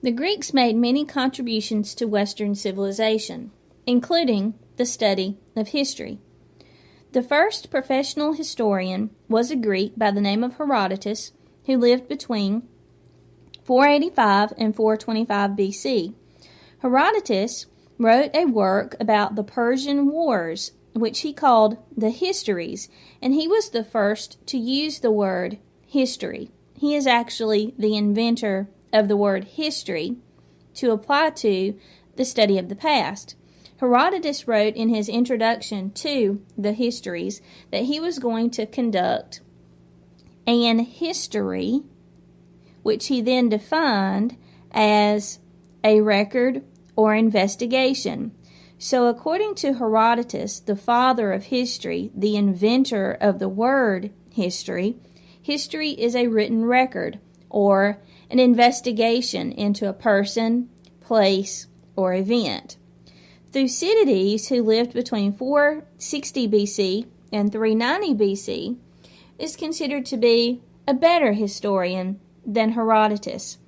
The Greeks made many contributions to Western civilization, including the study of history. The first professional historian was a Greek by the name of Herodotus, who lived between 485 and 425 BC. Herodotus wrote a work about the Persian Wars, which he called the Histories, and he was the first to use the word history. He is actually the inventor of the word history to apply to the study of the past. Herodotus wrote in his introduction to the Histories that he was going to conduct an history, which he then defined as a record or investigation. So according to Herodotus, the father of history, the inventor of the word history, history is a written record or an investigation into a person, place, or event. Thucydides, who lived between 460 BC and 390 BC, is considered to be a better historian than Herodotus.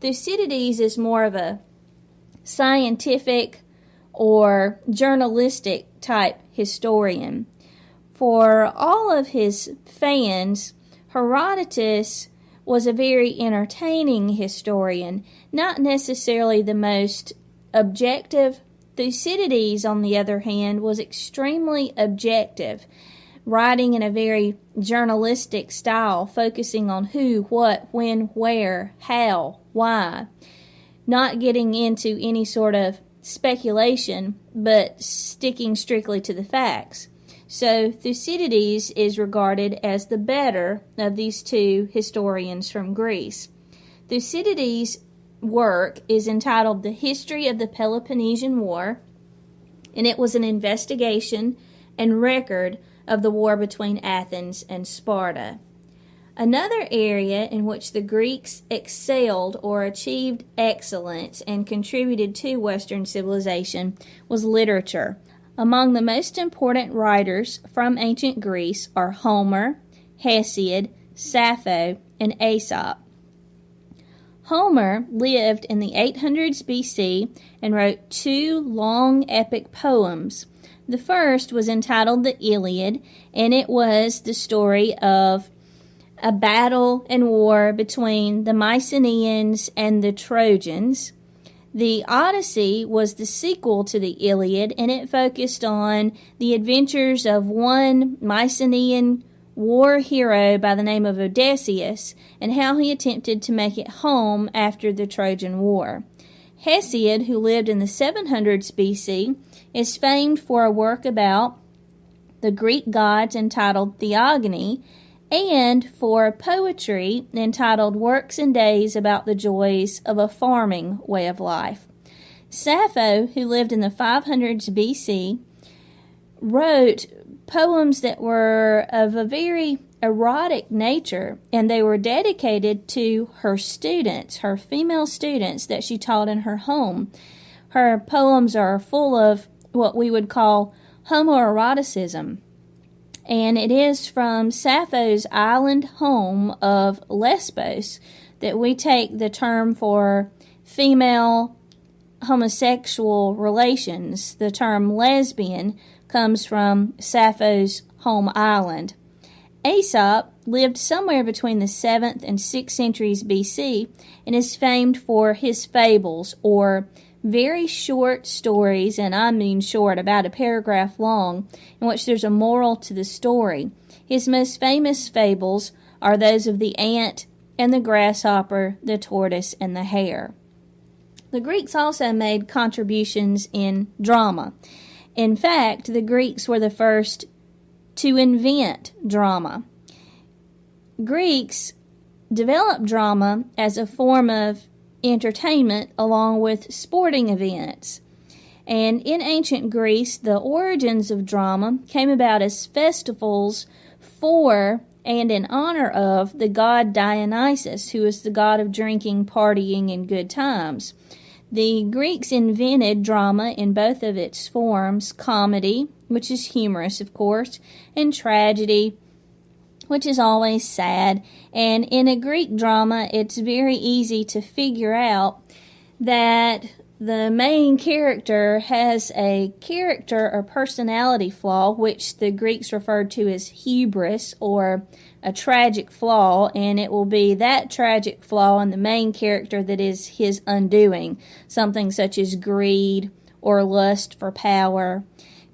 Thucydides is more of a scientific or journalistic type historian. For all of his fans, Herodotus was a very entertaining historian, not necessarily the most objective. Thucydides, on the other hand, was extremely objective, writing in a very journalistic style, focusing on who, what, when, where, how, why, not getting into any sort of speculation, but sticking strictly to the facts. So Thucydides is regarded as the better of these two historians from Greece. Thucydides' work is entitled The History of the Peloponnesian War, and it was an investigation and record of the war between Athens and Sparta. Another area in which the Greeks excelled or achieved excellence and contributed to Western civilization was literature. Among the most important writers from ancient Greece are Homer, Hesiod, Sappho, and Aesop. Homer lived in the 800s BC and wrote two long epic poems. The first was entitled the Iliad, and it was the story of a battle and war between the Mycenaeans and the Trojans. The Odyssey was the sequel to the Iliad, and it focused on the adventures of one Mycenaean war hero by the name of Odysseus and how he attempted to make it home after the Trojan War. Hesiod, who lived in the 700s BC, is famed for a work about the Greek gods entitled Theogony, and for poetry entitled Works and Days about the Joys of a Farming Way of Life. Sappho, who lived in the 500s BC, wrote poems that were of a very erotic nature, and they were dedicated to her students, her female students that she taught in her home. Her poems are full of what we would call homoeroticism. And it is from Sappho's island home of Lesbos that we take the term for female homosexual relations. The term lesbian comes from Sappho's home island. Aesop lived somewhere between the 7th and 6th centuries BC and is famed for his fables, or very short stories, and I mean short, about a paragraph long, in which there's a moral to the story. His most famous fables are those of the ant and the grasshopper, the tortoise, and the hare. The Greeks also made contributions in drama. In fact, the Greeks were the first to invent drama. Greeks developed drama as a form of entertainment along with sporting events. And in ancient Greece, the origins of drama came about as festivals for and in honor of the god Dionysus, who is the god of drinking, partying, and good times. The Greeks invented drama in both of its forms: comedy, which is humorous, of course, and tragedy, which is always sad. And in a Greek drama, it's very easy to figure out that the main character has a character or personality flaw, which the Greeks referred to as hubris, or a tragic flaw, and it will be that tragic flaw in the main character that is his undoing, something such as greed or lust for power.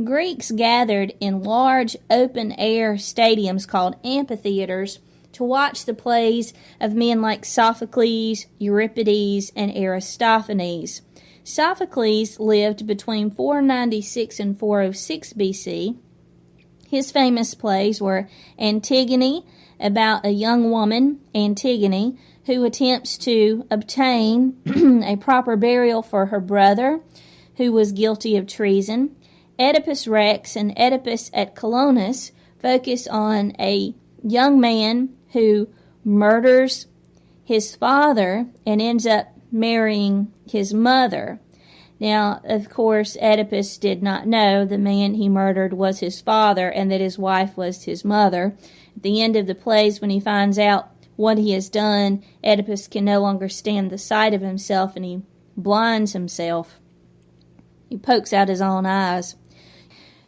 Greeks gathered in large open-air stadiums called amphitheaters to watch the plays of men like Sophocles, Euripides, and Aristophanes. Sophocles lived between 496 and 406 BC. His famous plays were Antigone, about a young woman, Antigone, who attempts to obtain a proper burial for her brother, who was guilty of treason. Oedipus Rex and Oedipus at Colonus focus on a young man who murders his father and ends up marrying his mother. Now, of course, Oedipus did not know the man he murdered was his father and that his wife was his mother. At the end of the plays, when he finds out what he has done, Oedipus can no longer stand the sight of himself and he blinds himself. He pokes out his own eyes.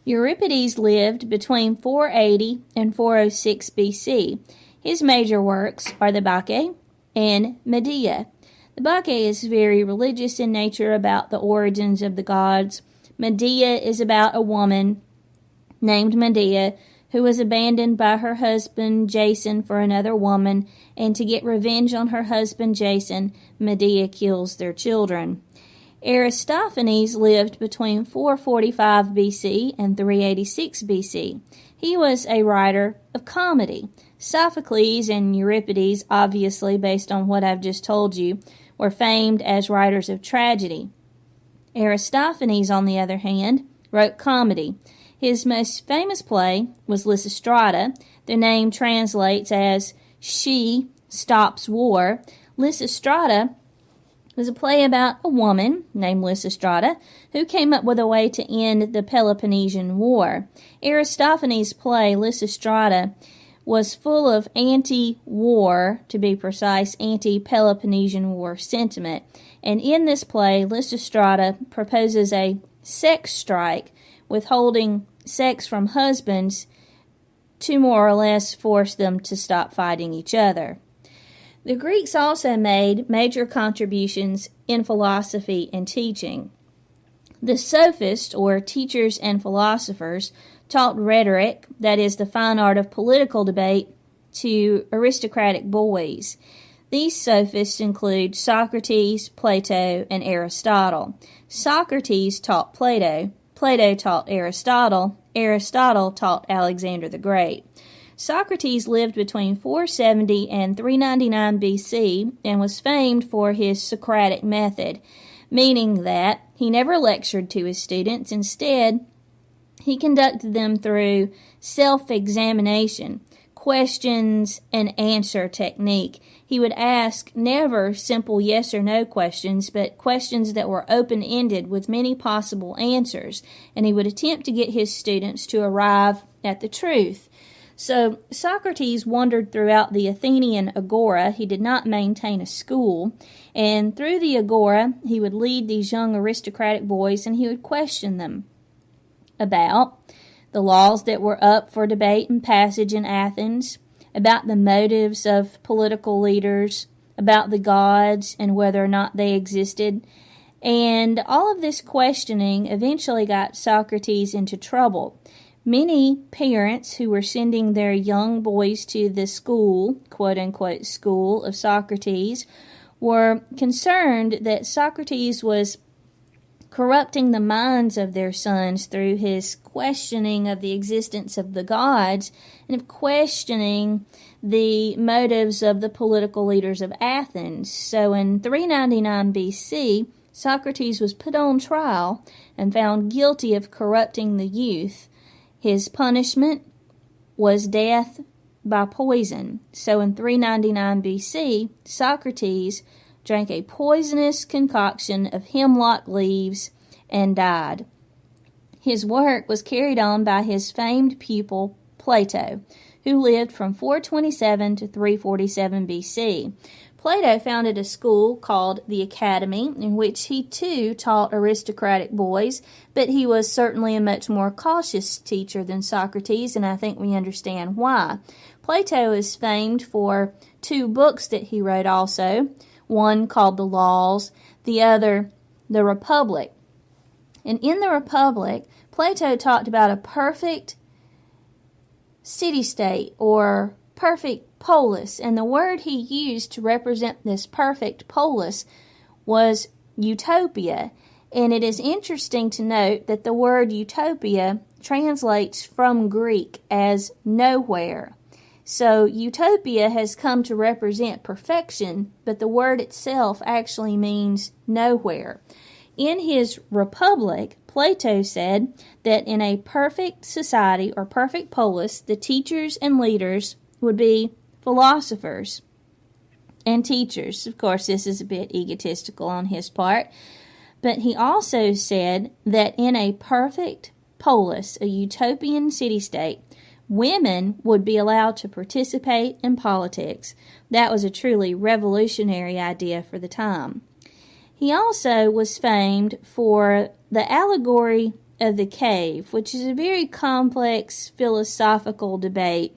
Euripides lived between 480 and 406 BC. His major works are the Bacchae and Medea. The Bacchae is very religious in nature, about the origins of the gods. Medea is about a woman named Medea who was abandoned by her husband Jason for another woman, and to get revenge on her husband Jason, Medea kills their children. Aristophanes lived between 445 BC and 386 BC. He was a writer of comedy. Sophocles and Euripides, obviously based on what I've just told you, were famed as writers of tragedy. Aristophanes, on the other hand, wrote comedy. His most famous play was Lysistrata. The name translates as She Stops War. Lysistrata was a play about a woman named Lysistrata who came up with a way to end the Peloponnesian War. Aristophanes' play, Lysistrata, was full of anti-war, to be precise, anti-Peloponnesian War sentiment. And in this play, Lysistrata proposes a sex strike, withholding sex from husbands to more or less force them to stop fighting each other. The Greeks also made major contributions in philosophy and teaching. The sophists, or teachers and philosophers, taught rhetoric, that is, the fine art of political debate, to aristocratic boys. These sophists include Socrates, Plato, and Aristotle. Socrates taught Plato, Plato taught Aristotle, Aristotle taught Alexander the Great. Socrates lived between 470 and 399 BC and was famed for his Socratic method, meaning that he never lectured to his students. Instead, he conducted them through self-examination, questions and answer technique. He would ask never simple yes or no questions, but questions that were open-ended with many possible answers, and he would attempt to get his students to arrive at the truth. So Socrates wandered throughout the Athenian agora. He did not maintain a school, and through the agora he would lead these young aristocratic boys and he would question them about the laws that were up for debate and passage in Athens, about the motives of political leaders, about the gods and whether or not they existed. And all of this questioning eventually got Socrates into trouble. Many parents who were sending their young boys to the school, quote-unquote school of Socrates, were concerned that Socrates was corrupting the minds of their sons through his questioning of the existence of the gods and of questioning the motives of the political leaders of Athens. So in 399 BC, Socrates was put on trial and found guilty of corrupting the youth. His punishment was death by poison. So in 399 BC, Socrates drank a poisonous concoction of hemlock leaves and died. His work was carried on by his famed pupil Plato, who lived from 427 to 347 BC. Plato founded a school called the Academy, in which he too taught aristocratic boys, but he was certainly a much more cautious teacher than Socrates, and I think we understand why. Plato is famed for 2 books that he wrote also, one called The Laws, the other The Republic. And in The Republic, Plato talked about a perfect city-state or perfect polis, and the word he used to represent this perfect polis was utopia. And it is interesting to note that the word utopia translates from Greek as nowhere. So utopia has come to represent perfection, but the word itself actually means nowhere. In his Republic, Plato said that in a perfect society or perfect polis, the teachers and leaders would be philosophers and teachers. Of course, this is a bit egotistical on his part, but he also said that in a perfect polis, a utopian city-state, women would be allowed to participate in politics. That was a truly revolutionary idea for the time. He also was famed for the allegory of the cave, which is a very complex philosophical debate,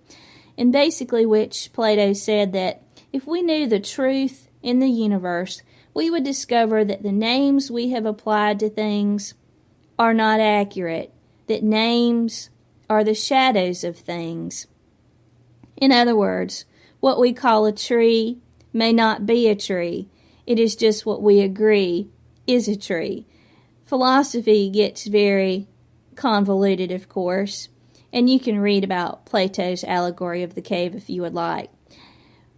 and basically which Plato said that if we knew the truth in the universe, we would discover that the names we have applied to things are not accurate, that names are the shadows of things. In other words, what we call a tree may not be a tree. It is just what we agree is a tree. Philosophy gets very convoluted, of course, and you can read about Plato's allegory of the cave if you would like.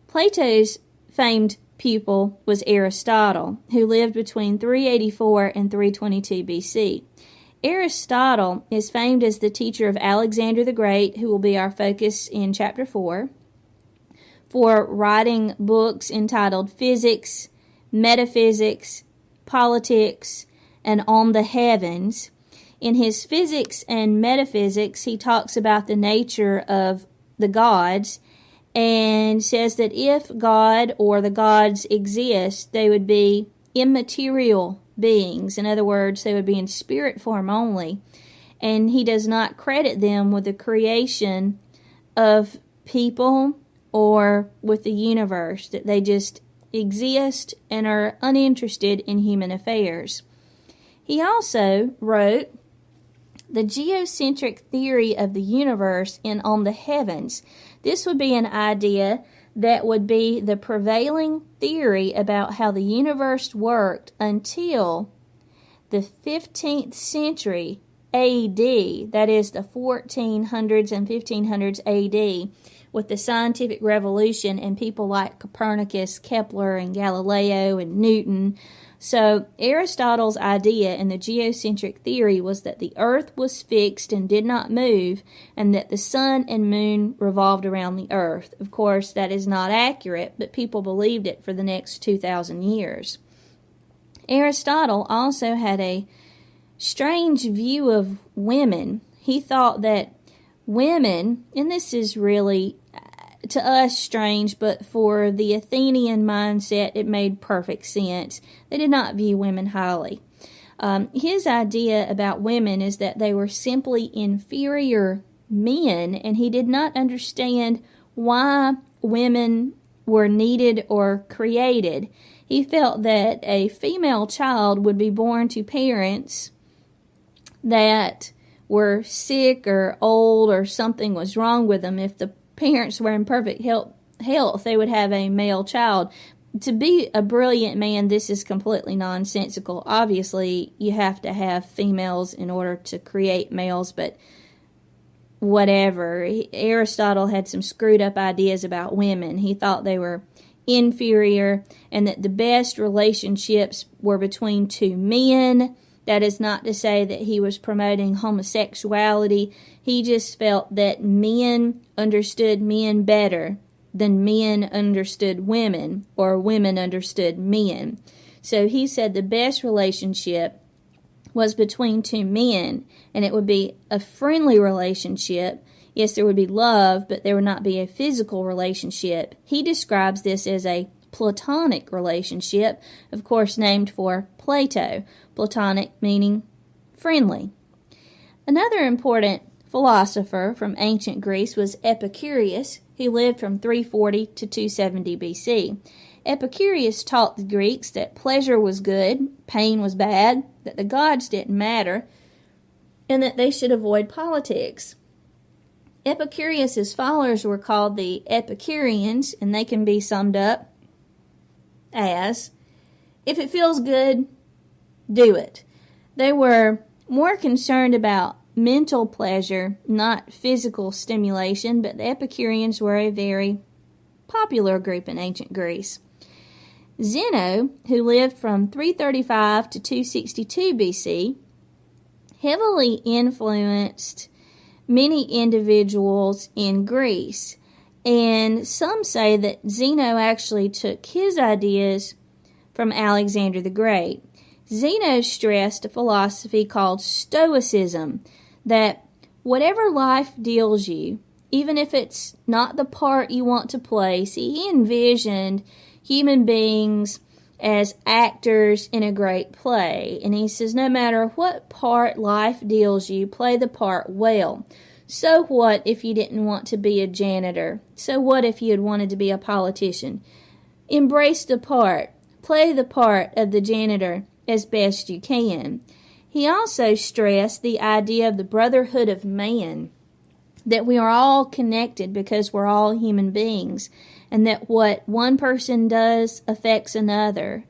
Plato's famed pupil was Aristotle, who lived between 384 and 322 BC. Aristotle is famed as the teacher of Alexander the Great, who will be our focus in chapter 4, for writing books entitled Physics, Metaphysics, Politics, and On the Heavens. In his Physics and Metaphysics, he talks about the nature of the gods and says that if God or the gods exist, they would be immaterial beings. In other words, they would be in spirit form only. And he does not credit them with the creation of people or with the universe, that they just exist and are uninterested in human affairs. He also wrote the geocentric theory of the universe in On the Heavens. This would be an idea that would be the prevailing theory about how the universe worked until the 15th century AD, that is the 1400s and 1500s AD, with the scientific revolution and people like Copernicus, Kepler, and Galileo, and Newton. So Aristotle's idea in the geocentric theory was that the earth was fixed and did not move, and that the sun and moon revolved around the earth. Of course, that is not accurate, but people believed it for the next 2,000 years. Aristotle also had a strange view of women. He thought that women, and this is really to us strange, but for the Athenian mindset it made perfect sense. They did not view women highly. His idea about women is that they were simply inferior men, and he did not understand why women were needed or created. He felt that a female child would be born to parents that were sick or old or something was wrong with them. If the parents were in perfect health, they would have a male child. To be a brilliant man, this is completely nonsensical. Obviously, you have to have females in order to create males, but whatever. Aristotle had some screwed up ideas about women. He thought they were inferior and that the best relationships were between two men. That is not to say that he was promoting homosexuality. He just felt that men understood men better than men understood women, or women understood men. So he said the best relationship was between two men, and it would be a friendly relationship. Yes, there would be love, but there would not be a physical relationship. He describes this as a Platonic relationship, of course named for Plato, Platonic meaning friendly. Another important philosopher from ancient Greece was Epicurus, who lived from 340 to 270 BC. Epicurus taught the Greeks that pleasure was good, pain was bad, that the gods didn't matter, and that they should avoid politics. Epicurus's followers were called the Epicureans, and they can be summed up as, if it feels good, do it. They were more concerned about mental pleasure, not physical stimulation, but the Epicureans were a very popular group in ancient Greece. Zeno, who lived from 335 to 262 BC, heavily influenced many individuals in Greece, and some say that Zeno actually took his ideas from Alexander the Great. Zeno stressed a philosophy called Stoicism, that whatever life deals you, even if it's not the part you want to play, see, he envisioned human beings as actors in a great play. And he says, no matter what part life deals you, play the part well. So what if you didn't want to be a janitor? So what if you had wanted to be a politician? Embrace the part. Play the part of the janitor as best you can. He also stressed the idea of the brotherhood of man, that we are all connected because we're all human beings, and that what one person does affects another,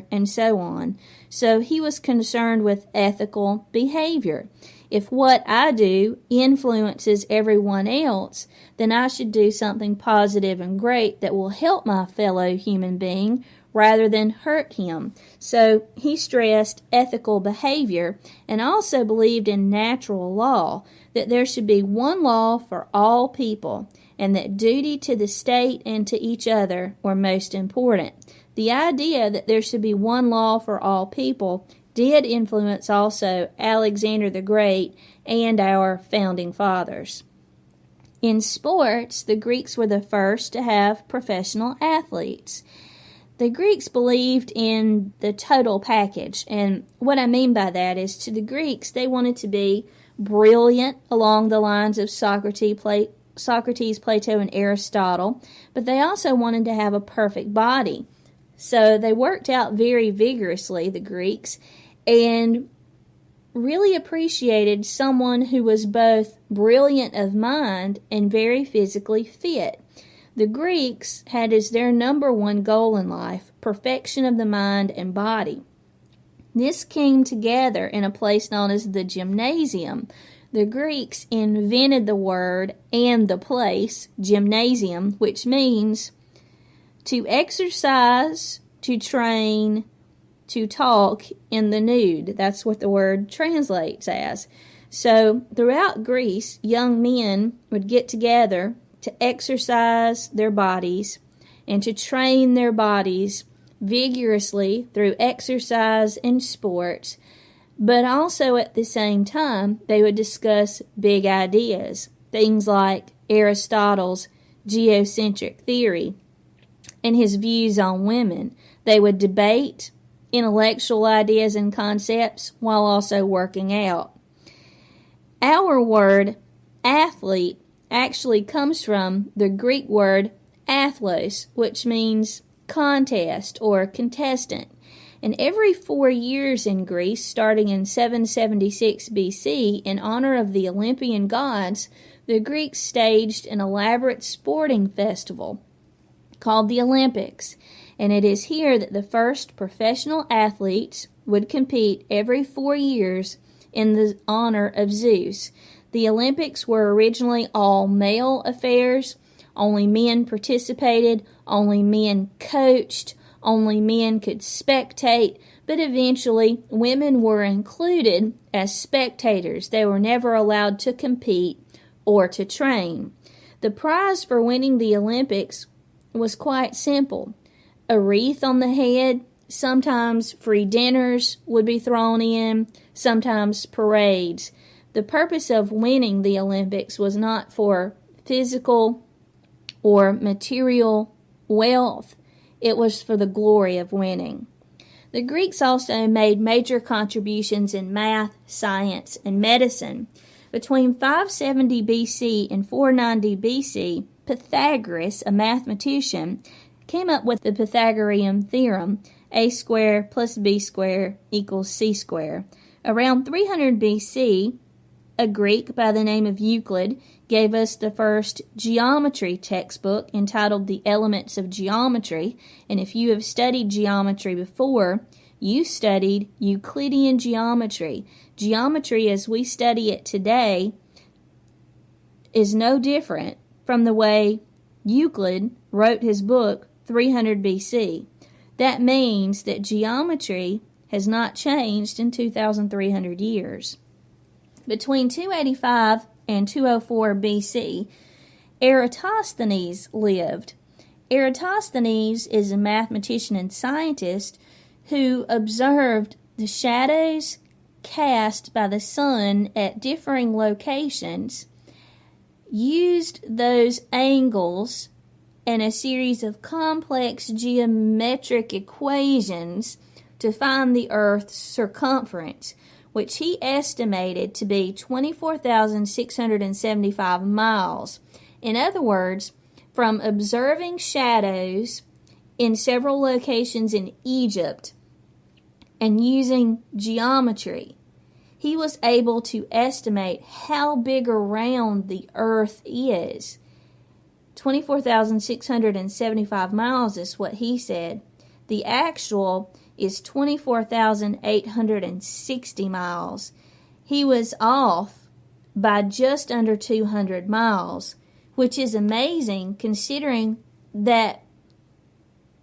and so on. So he was concerned with ethical behavior. If what I do influences everyone else, then I should do something positive and great that will help my fellow human being rather than hurt him. So he stressed ethical behavior and also believed in natural law, that there should be one law for all people, and that duty to the state and to each other were most important. The idea that there should be one law for all people did influence also Alexander the Great and our founding fathers. In sports, the Greeks were the first to have professional athletes. The Greeks believed in the total package, and what I mean by that is, to the Greeks, they wanted to be brilliant along the lines of Socrates, Plato, and Aristotle, but they also wanted to have a perfect body. So they worked out very vigorously, the Greeks, and really appreciated someone who was both brilliant of mind and very physically fit. The Greeks had as their number one goal in life perfection of the mind and body. This came together in a place known as the gymnasium. The Greeks invented the word and the place, gymnasium, which means to exercise, to train, to talk in the nude. That's what the word translates as. So throughout Greece, young men would get together to exercise their bodies and to train their bodies vigorously through exercise and sports, but also at the same time they would discuss big ideas, things like Aristotle's geocentric theory and his views on women. They would debate intellectual ideas and concepts while also working out. Our word athlete actually comes from the Greek word athlos, which means contest or contestant. And every 4 years in Greece, starting in 776 BC, in honor of the Olympian gods, the Greeks staged an elaborate sporting festival called the Olympics. And it is here that the first professional athletes would compete every 4 years in the honor of Zeus. The Olympics were originally all male affairs. Only men participated, only men coached, only men could spectate, but eventually women were included as spectators. They were never allowed to compete or to train. The prize for winning the Olympics was quite simple. A wreath on the head, sometimes free dinners would be thrown in, sometimes parades. The purpose of winning the Olympics was not for physical or material wealth. It was for the glory of winning. The Greeks also made major contributions in math, science, and medicine. Between 570 BC and 490 BC, Pythagoras, a mathematician, came up with the Pythagorean theorem, a squared plus b squared equals c squared. Around 300 BC, a Greek by the name of Euclid gave us the first geometry textbook entitled The Elements of Geometry, and if you have studied geometry before, you studied Euclidean geometry. Geometry as we study it today is no different from the way Euclid wrote his book 300 BC. That means that geometry has not changed in 2,300 years. Between 285 and 204 BC, Eratosthenes lived. Eratosthenes is a mathematician and scientist who observed the shadows cast by the sun at differing locations, used those angles and a series of complex geometric equations to find the Earth's circumference, which he estimated to be 24,675 miles. In other words, from observing shadows in several locations in Egypt and using geometry, he was able to estimate how big around the Earth is. 24,675 miles is what he said. The actual is 24,860 miles. He was off by just under 200 miles, which is amazing considering that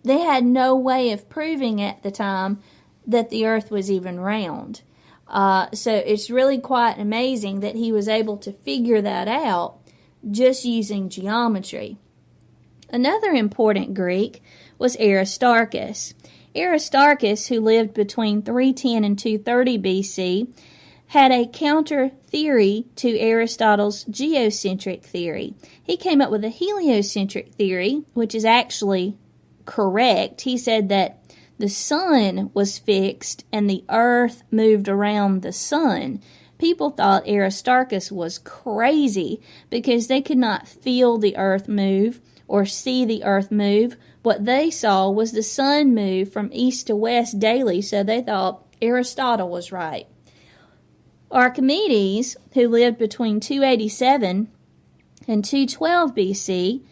they had no way of proving at the time that the Earth was even round. So it's really quite amazing that he was able to figure that out just using geometry. Another important Greek was Aristarchus. Aristarchus, who lived between 310 and 230 BC, had a counter theory to Aristotle's geocentric theory. He came up with a heliocentric theory, which is actually correct. He said that the sun was fixed and the earth moved around the sun. People thought Aristarchus was crazy because they could not feel the earth move or see the earth move. What they saw was the sun move from east to west daily, so they thought Aristotle was right. Archimedes, who lived between 287 and 212 BC,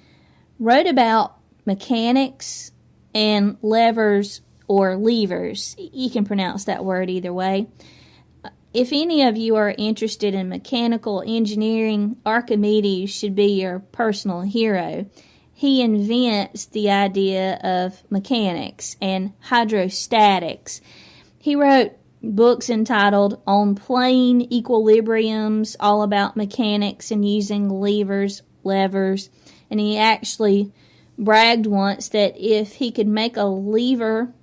wrote about mechanics and levers or levers. You can pronounce that word either way. If any of you are interested in mechanical engineering, Archimedes should be your personal hero. He invents the idea of mechanics and hydrostatics. He wrote books entitled On Plane Equilibriums, all about mechanics and using levers, and he actually bragged once that if he could make a lever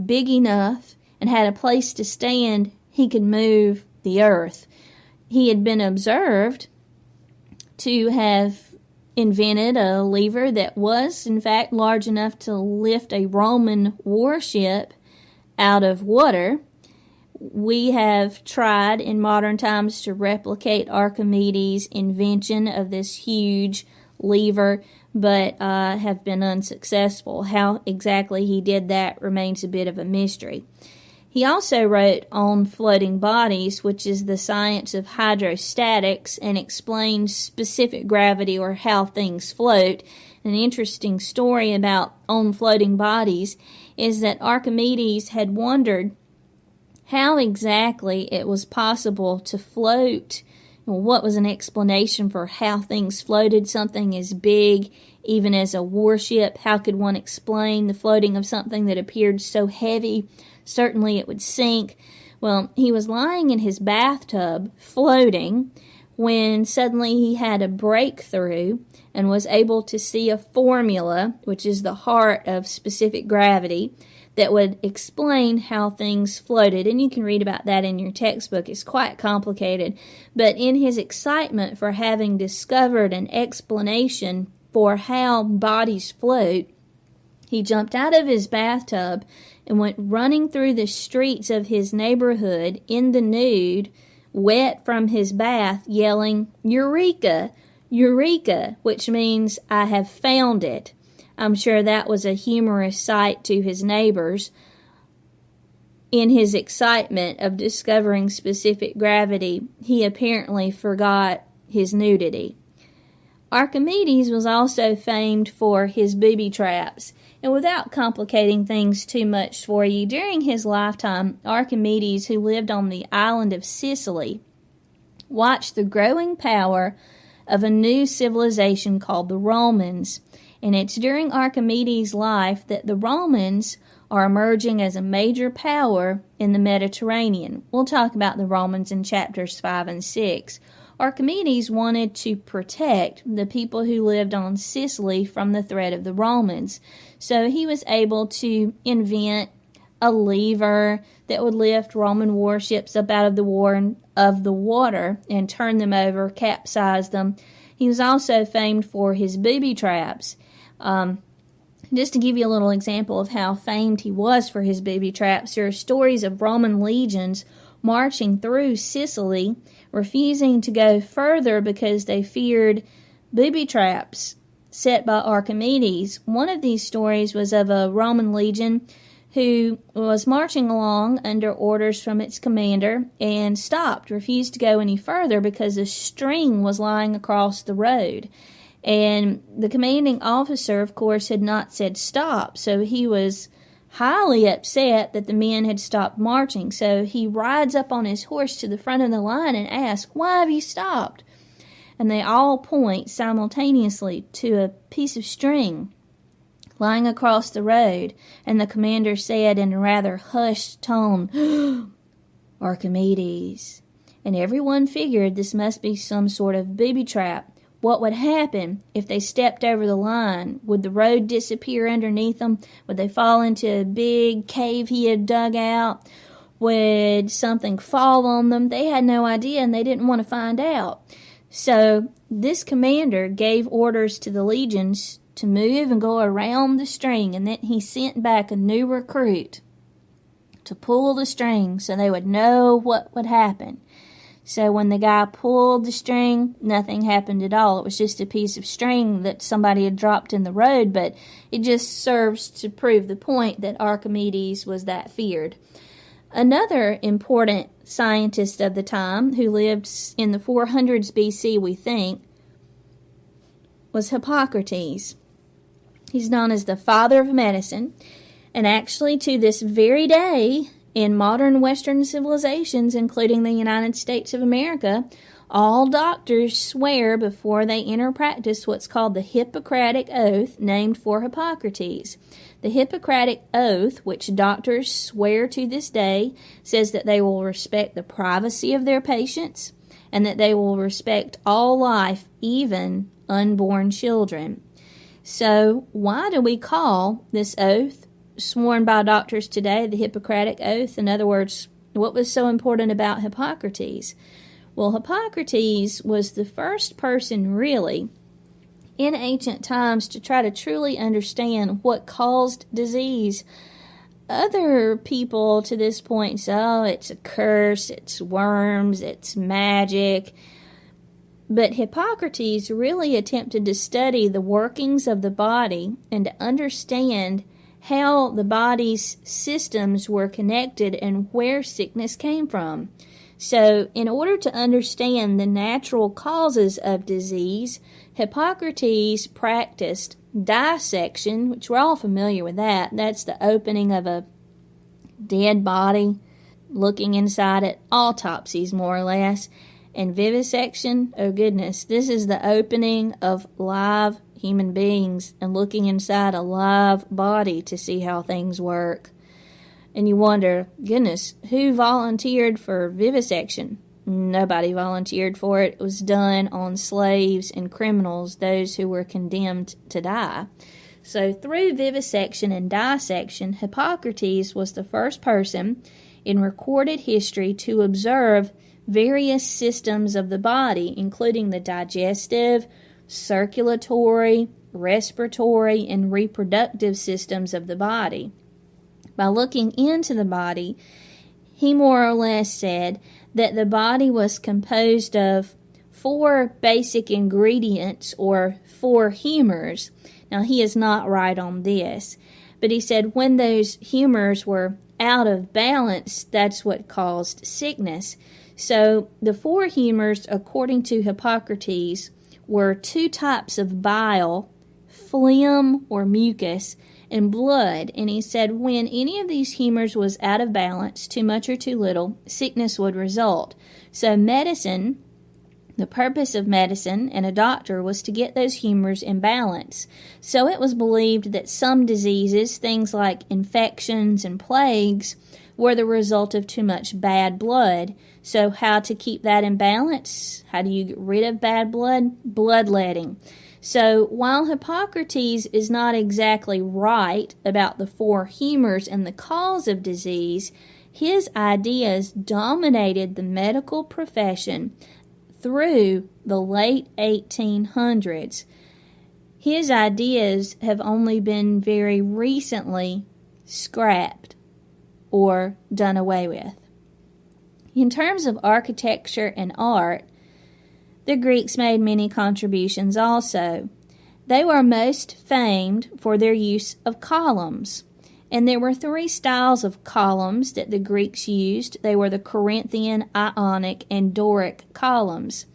big enough and had a place to stand, he could move the earth. He had been observed to have invented a lever that was, in fact, large enough to lift a Roman warship out of water. We have tried in modern times to replicate Archimedes' invention of this huge lever, but have been unsuccessful. How exactly he did that remains a bit of a mystery. He also wrote on floating bodies, which is the science of hydrostatics, and explains specific gravity or how things float. An interesting story about on floating bodies is that Archimedes had wondered how exactly it was possible to float. What was an explanation for how things floated? Something as big, even as a warship. How could one explain the floating of something that appeared so heavy? Certainly it would sink. Well, he was lying in his bathtub, floating, when suddenly he had a breakthrough and was able to see a formula, which is the heart of specific gravity, that would explain how things floated. And you can read about that in your textbook. It's quite complicated. But in his excitement for having discovered an explanation for how bodies float, He jumped out of his bathtub and went running through the streets of his neighborhood in the nude, wet from his bath, yelling, "Eureka! Eureka!" which means, "I have found it." I'm sure that was a humorous sight to his neighbors. In his excitement of discovering specific gravity, he apparently forgot his nudity. Archimedes was also famed for his booby traps. And without complicating things too much for you, during his lifetime, Archimedes, who lived on the island of Sicily, watched the growing power of a new civilization called the Romans. And it's during Archimedes' life that the Romans are emerging as a major power in the Mediterranean. We'll talk about the Romans in chapters 5 and 6. Archimedes wanted to protect the people who lived on Sicily from the threat of the Romans. So he was able to invent a lever that would lift Roman warships up out of the water and turn them over, capsize them. He was also famed for his booby traps. Just to give you a little example of how famed he was for his booby traps, there are stories of Roman legions marching through Sicily, refusing to go further because they feared booby traps set by Archimedes. One of these stories was of a Roman legion who was marching along under orders from its commander and stopped, refused to go any further because a string was lying across the road. And the commanding officer, of course, had not said stop, so he was highly upset that the men had stopped marching. So he rides up on his horse to the front of the line and asks, "Why have you stopped?" And they all point simultaneously to a piece of string lying across the road. And the commander said in a rather hushed tone, "Archimedes." And everyone figured this must be some sort of booby trap. What would happen if they stepped over the line? Would the road disappear underneath them? Would they fall into a big cave he had dug out? Would something fall on them? They had no idea, and they didn't want to find out. So this commander gave orders to the legions to move and go around the string, and then he sent back a new recruit to pull the string so they would know what would happen. So when the guy pulled the string, nothing happened at all. It was just a piece of string that somebody had dropped in the road, but it just serves to prove the point that Archimedes was that feared. Another important scientist of the time, who lived in the 400s BC, we think, was Hippocrates. He's known as the father of medicine, and actually to this very day, in modern Western civilizations, including the United States of America, all doctors swear before they enter practice what's called the Hippocratic Oath, named for Hippocrates. The Hippocratic Oath, which doctors swear to this day, says that they will respect the privacy of their patients and that they will respect all life, even unborn children. So why do we call this oath sworn by doctors today the Hippocratic Oath? In other words, what was so important about Hippocrates? Well, Hippocrates was the first person, really, in ancient times to try to truly understand what caused disease. Other people to this point say, "Oh, it's a curse, it's worms, it's magic." But Hippocrates really attempted to study the workings of the body and to understand how the body's systems were connected and where sickness came from. So, in order to understand the natural causes of disease, Hippocrates practiced dissection, which we're all familiar with that. That's the opening of a dead body, looking inside it, autopsies more or less. And vivisection, oh goodness, this is the opening of live human beings and looking inside a live body to see how things work. And you wonder, goodness, who volunteered for vivisection? Nobody volunteered for it. It was done on slaves and criminals, those who were condemned to die. So through vivisection and dissection, Hippocrates was the first person in recorded history to observe various systems of the body, including the digestive, circulatory, respiratory, and reproductive systems of the body. By looking into the body, he more or less said that the body was composed of 4 basic ingredients, or 4 humors. Now, he is not right on this, but he said when those humors were out of balance, that's what caused sickness. So the 4 humors, according to Hippocrates, were 2 types of bile, phlegm or mucus, and blood. And he said when any of these humors was out of balance, too much or too little, sickness would result. So medicine, the purpose of medicine and a doctor, was to get those humors in balance. So it was believed that some diseases, things like infections and plagues, were the result of too much bad blood. So how to keep that in balance? How do you get rid of bad blood? Bloodletting. So while Hippocrates is not exactly right about the 4 humors and the cause of disease, his ideas dominated the medical profession through the late 1800s. His ideas have only been very recently scrapped or done away with. In terms of architecture and art, the Greeks made many contributions also. They were most famed for their use of columns, and there were 3 styles of columns that the Greeks used. They were the Corinthian, Ionic, and Doric columns.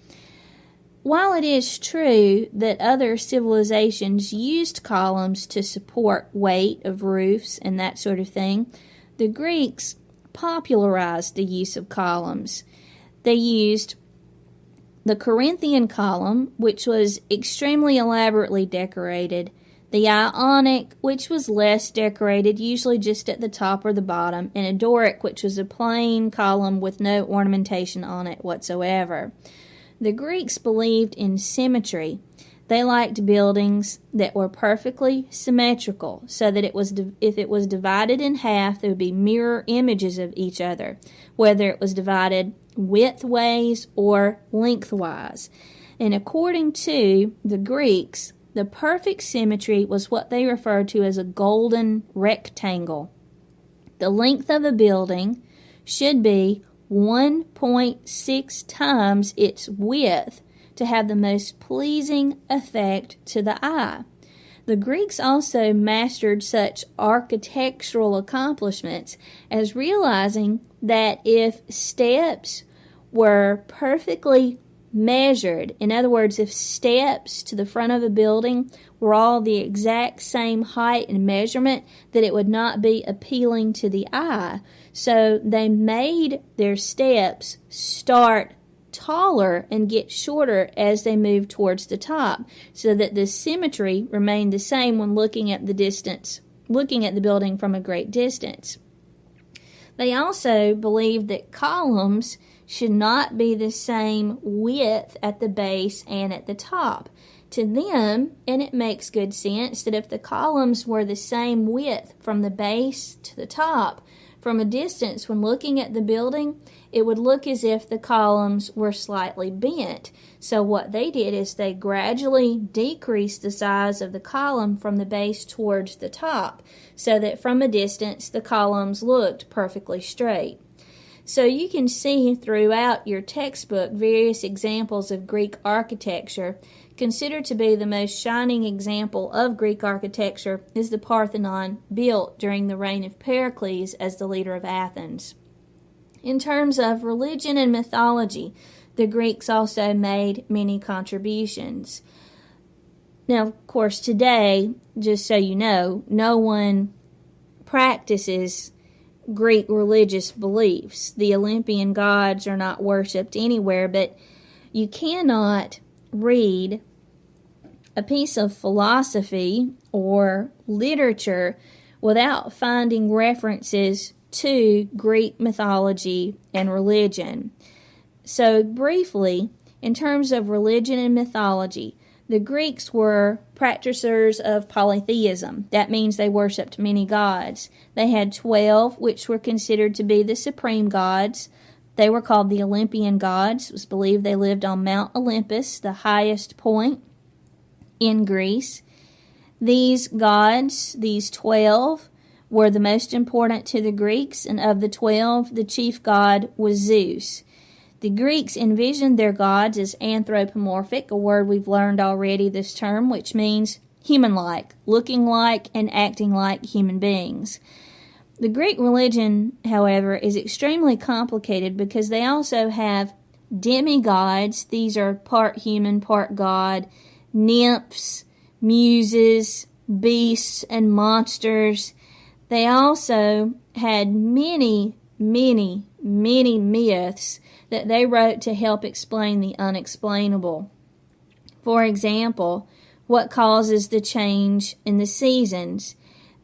While it is true that other civilizations used columns to support weight of roofs and that sort of thing, the Greeks popularized the use of columns. They used the Corinthian column, which was extremely elaborately decorated, the Ionic, which was less decorated, usually just at the top or the bottom, and a Doric, which was a plain column with no ornamentation on it whatsoever. The Greeks believed in symmetry. They liked buildings that were perfectly symmetrical, so that if it was divided in half, there would be mirror images of each other, whether it was divided widthways or lengthwise. And according to the Greeks, the perfect symmetry was what they referred to as a golden rectangle. The length of a building should be 1.6 times its width to have the most pleasing effect to the eye. The Greeks also mastered such architectural accomplishments as realizing that if steps were perfectly measured, in other words, if steps to the front of a building were all the exact same height and measurement, that it would not be appealing to the eye. So they made their steps start taller and get shorter as they move towards the top, so that the symmetry remained the same when looking at the building from a great distance. They also believed that columns should not be the same width at the base and at the top. To them, and it makes good sense, that if the columns were the same width from the base to the top, from a distance when looking at the building, it would look as if the columns were slightly bent. So what they did is they gradually decreased the size of the column from the base towards the top, so that from a distance the columns looked perfectly straight. So you can see throughout your textbook various examples of Greek architecture. Considered to be the most shining example of Greek architecture is the Parthenon, built during the reign of Pericles as the leader of Athens. In terms of religion and mythology, the Greeks also made many contributions. Now, of course, today, just so you know, no one practices Greek religious beliefs. The Olympian gods are not worshipped anywhere, but you cannot read a piece of philosophy or literature without finding references to Greek mythology and religion. So briefly, in terms of religion and mythology, the Greeks were practicers of polytheism. That means they worshipped many gods. They had 12, which were considered to be the supreme gods. They were called the Olympian gods. It was believed they lived on Mount Olympus, the highest point in Greece. These gods, these 12, were the most important to the Greeks, and of the 12, the chief god was Zeus. The Greeks envisioned their gods as anthropomorphic, a word we've learned already this term, which means human-like, looking like and acting like human beings. The Greek religion, however, is extremely complicated because they also have demigods. These are part human, part god, nymphs, muses, beasts, and monsters. They also had many myths that they wrote to help explain the unexplainable. For example, what causes the change in the seasons?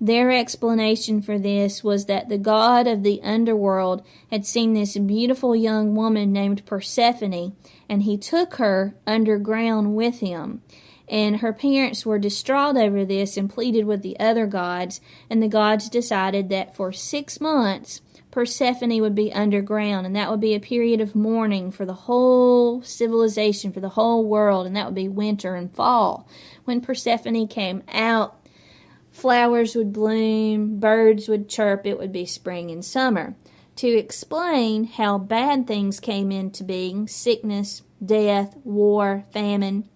Their explanation for this was that the god of the underworld had seen this beautiful young woman named Persephone, and he took her underground with him. And her parents were distraught over this and pleaded with the other gods, and the gods decided that for 6 months Persephone would be underground, and that would be a period of mourning for the whole civilization, for the whole world, and that would be winter and fall. When Persephone came out, flowers would bloom, birds would chirp, it would be spring and summer. To explain how bad things came into being, sickness, death, war, famine,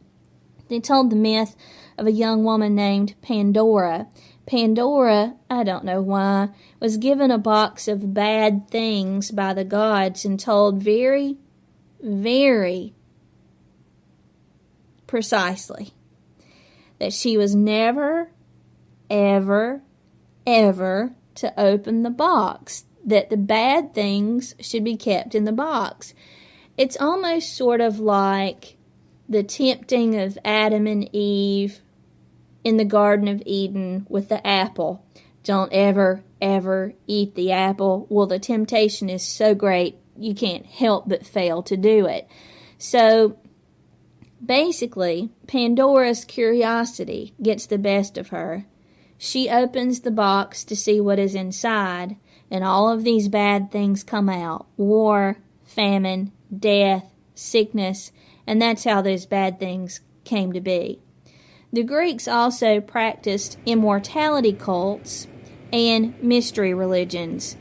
they told the myth of a young woman named Pandora. Pandora, I don't know why, was given a box of bad things by the gods and told very, very precisely that she was never, ever, ever to open the box, that the bad things should be kept in the box. It's almost sort of like the tempting of Adam and Eve in the Garden of Eden with the apple. Don't ever, ever eat the apple. Well, the temptation is so great, you can't help but fail to do it. So, basically, Pandora's curiosity gets the best of her. She opens the box to see what is inside, and all of these bad things come out. War, famine, death, sickness, and that's how those bad things came to be. The Greeks also practiced immortality cults and mystery religions.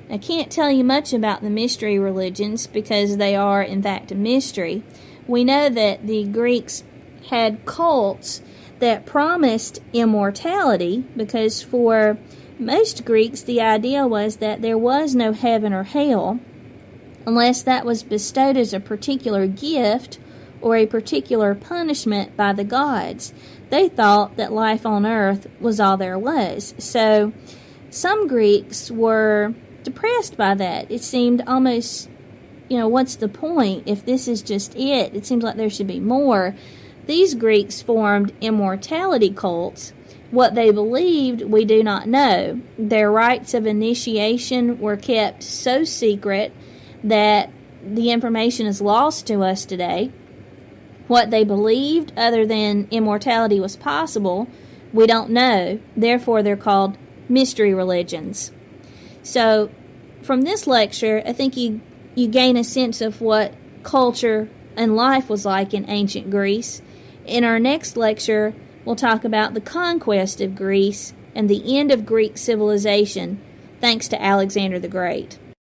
I can't tell you much about the mystery religions because they are, in fact, a mystery. We know that the Greeks had cults that promised immortality because for most Greeks the idea was that there was no heaven or hell unless that was bestowed as a particular gift or a particular punishment by the gods. They thought that life on earth was all there was. So some Greeks were depressed by that. It seemed almost, what's the point if this is just it? It seems like there should be more. These Greeks formed immortality cults. What they believed, we do not know. Their rites of initiation were kept so secret that the information is lost to us today. What they believed, other than immortality was possible, we don't know. Therefore, they're called mystery religions. So, from this lecture, I think you gain a sense of what culture and life was like in ancient Greece. In our next lecture, we'll talk about the conquest of Greece and the end of Greek civilization, thanks to Alexander the Great.